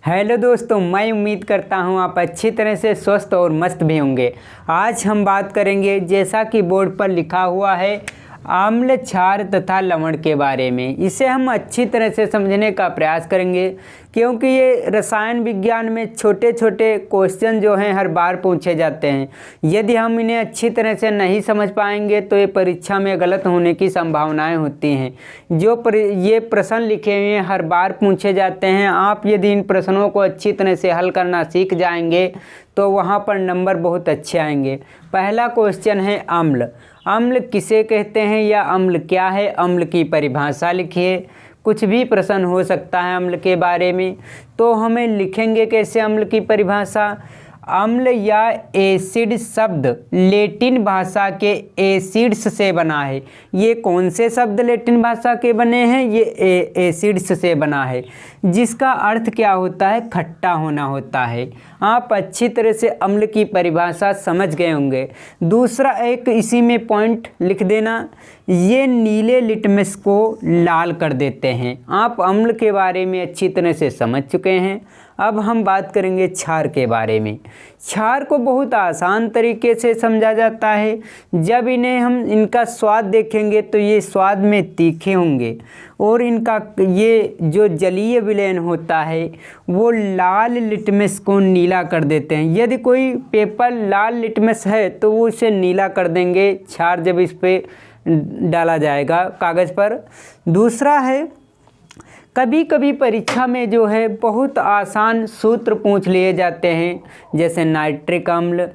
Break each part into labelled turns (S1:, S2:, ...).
S1: Hello दोस्तों, मैं उम्मीद करता हूं आप अच्छी तरह से स्वस्थ और मस्त भी होंगे। आज हम बात करेंगे, जैसा कि बोर्ड पर लिखा हुआ है, आम्ल, क्षार तथा लवण के बारे में। इसे हम अच्छी तरह से समझने का प्रयास करेंगे, क्योंकि ये रसायन विज्ञान में छोटे छोटे क्वेश्चन जो हैं हर बार पूछे जाते हैं। यदि हम इन्हें अच्छी तरह से नहीं समझ पाएंगे तो ये परीक्षा में गलत होने की संभावनाएं होती हैं। ये प्रश्न लिखे हुए हर बार पूछे जाते हैं। आप यदि इन प्रश्नों को अच्छी तरह से हल करना सीख जाएंगे तो वहाँ पर नंबर बहुत अच्छे आएंगे। पहला क्वेश्चन है अम्ल। अम्ल किसे कहते हैं या अम्ल क्या है? अम्ल की परिभाषा लिखिए। कुछ भी प्रश्न हो सकता है अम्ल के बारे में, तो हमें लिखेंगे कैसे अम्ल की परिभाषा। अम्ल या एसिड शब्द लैटिन भाषा के एसिड्स से बना है। ये कौन से शब्द लैटिन भाषा के बने हैं? ये एसिड्स से बना है, जिसका अर्थ क्या होता है? खट्टा होना होता है। आप अच्छी तरह से अम्ल की परिभाषा समझ गए होंगे। दूसरा एक इसी में पॉइंट लिख देना, ये नीले लिटमस को लाल कर देते हैं। आप अम्ल के बारे में अच्छी तरह से समझ चुके हैं। अब हम बात करेंगे क्षार के बारे में। क्षार को बहुत आसान तरीके से समझा जाता है। जब इनका स्वाद देखेंगे तो ये स्वाद में तीखे होंगे, और इनका ये जो जलीय विलयन होता है वो लाल लिटमस को नीला कर देते हैं। यदि कोई पेपर लाल लिटमस है तो वो इसे नीला कर देंगे क्षार जब इस पे डाला जाएगा कागज़ पर। दूसरा है, कभी कभी परीक्षा में जो है बहुत आसान सूत्र पूछ लिए जाते हैं, जैसे नाइट्रिक अम्ल,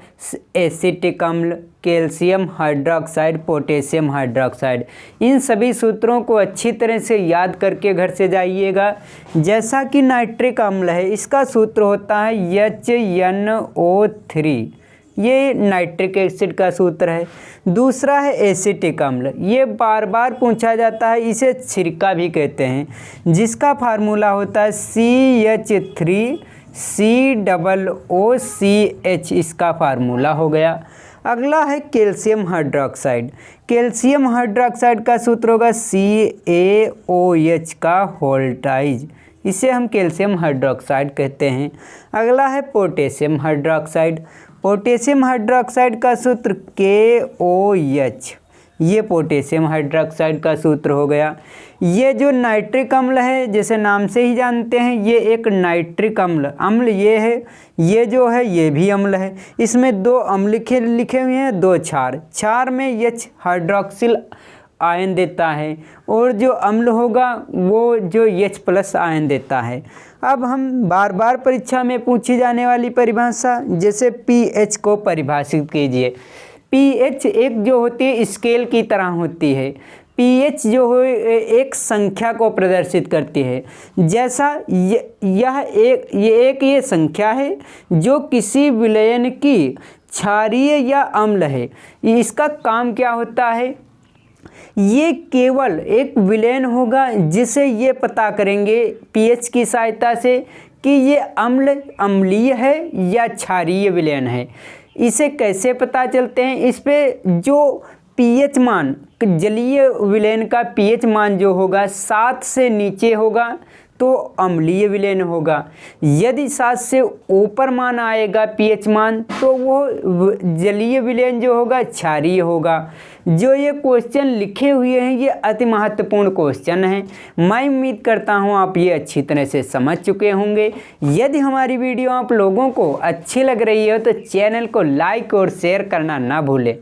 S1: एसिटिक अम्ल, कैल्शियम हाइड्रोक्साइड, पोटेशियम हाइड्रोक्साइड। इन सभी सूत्रों को अच्छी तरह से याद करके घर से जाइएगा। जैसा कि नाइट्रिक अम्ल है, इसका सूत्र होता है HNO3, ये नाइट्रिक एसिड का सूत्र है। दूसरा है एसिटिक अम्ल, ये बार बार पूछा जाता है, इसे सिरका भी कहते हैं, जिसका फार्मूला होता है CH3COOCH, इसका फार्मूला हो गया। अगला है कैल्शियम हाइड्रोक्साइड। कैल्शियम हाइड्रोक्साइड का सूत्र होगा CaOH का होल्टाइज, इसे हम कैल्शियम हाइड्रोक्साइड कहते हैं। अगला है पोटेशियम हाइड्रोक्साइड। पोटेशियम हाइड्रोक्साइड का सूत्र KOH, ये पोटेशियम हाइड्रोक्साइड का सूत्र हो गया। ये जो नाइट्रिक अम्ल है, जैसे नाम से ही जानते हैं, ये एक नाइट्रिक अम्ल ये है। ये जो है ये भी अम्ल है। इसमें दो अम्ल लिखे हुए हैं, दो क्षार। क्षार में H हाइड्रोक्सिल आयन देता है, और जो अम्ल होगा वो जो H+ आयन देता है। अब हम बार बार परीक्षा में पूछी जाने वाली परिभाषा, जैसे pH को परिभाषित कीजिए। pH एक जो होती है स्केल की तरह होती है। pH जो हो एक संख्या को प्रदर्शित करती है। जैसा ये संख्या है जो किसी विलयन की क्षारीय या अम्ल है। इसका काम क्या होता है? ये केवल एक विलयन होगा जिसे ये पता करेंगे pH की सहायता से कि ये अम्ल अम्लीय है या क्षारीय विलयन है। इसे कैसे पता चलते हैं? इस पे जो pH मान, जलीय विलयन का pH मान जो होगा 7 से नीचे होगा तो अम्लीय विलयन होगा। यदि 7 से ऊपर मान आएगा pH मान, तो वो जलीय विलयन जो होगा क्षारीय होगा। जो ये क्वेश्चन लिखे हुए हैं ये अति महत्वपूर्ण क्वेश्चन हैं। मैं उम्मीद करता हूँ आप ये अच्छी तरह से समझ चुके होंगे। यदि हमारी वीडियो आप लोगों को अच्छी लग रही हो तो चैनल को लाइक और शेयर करना ना भूलें।